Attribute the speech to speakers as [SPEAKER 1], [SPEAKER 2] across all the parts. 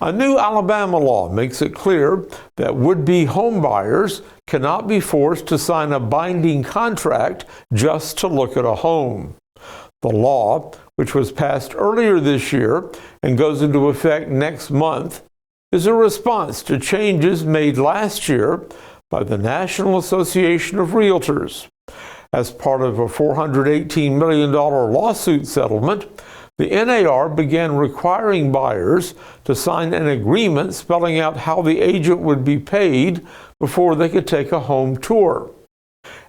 [SPEAKER 1] A new Alabama law makes it clear that would-be homebuyers cannot be forced to sign a binding contract just to look at a home. The law, which was passed earlier this year and goes into effect next month, is a response to changes made last year by the National Association of Realtors. As part of a $418 million lawsuit settlement, the NAR began requiring buyers to sign an agreement spelling out how the agent would be paid before they could take a home tour.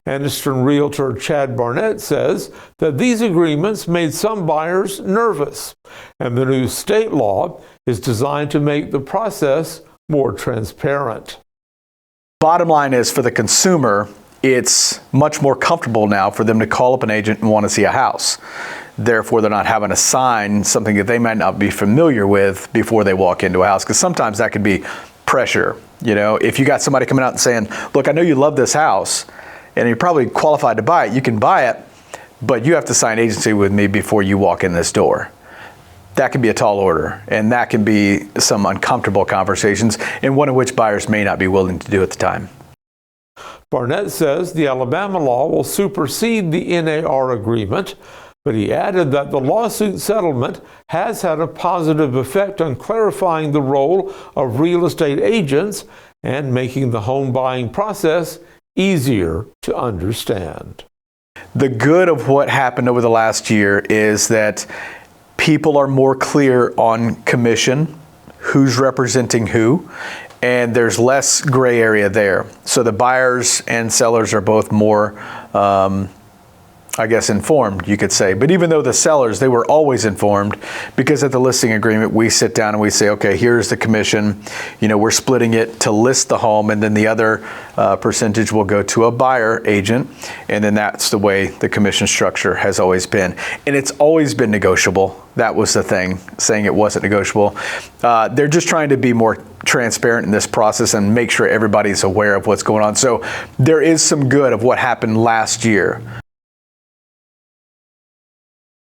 [SPEAKER 1] Anniston realtor Chad Barnett says that these agreements made some buyers nervous, and the new state law is designed to make the process more transparent.
[SPEAKER 2] Bottom line is, for the consumer, it's much more comfortable now for them to call up an agent and want to see a house. Therefore, they're not having to sign something that they might not be familiar with before they walk into a house, because sometimes that could be pressure. You know, if you got somebody coming out and saying, look, I know you love this house and you're probably qualified to buy it, you can buy it, but you have to sign agency with me before you walk in this door. That can be a tall order, and that can be some uncomfortable conversations, and one of which buyers may not be willing to do at the time.
[SPEAKER 1] Barnett says the Alabama law will supersede the NAR agreement, but he added that the lawsuit settlement has had a positive effect on clarifying the role of real estate agents and making the home buying process easier to understand.
[SPEAKER 2] The good of what happened over the last year is that people are more clear on commission, who's representing who, and there's less gray area there. So the buyers and sellers are both more, informed, you could say. But even though the sellers, they were always informed, because at the listing agreement, we sit down and we say, okay, here's the commission. You know, we're splitting it to list the home, and then the other percentage will go to a buyer agent. And then that's the way the commission structure has always been. And it's always been negotiable. That was the thing, saying it wasn't negotiable. They're just trying to be more transparent in this process and make sure everybody's aware of what's going on. So there is some good of what happened last year.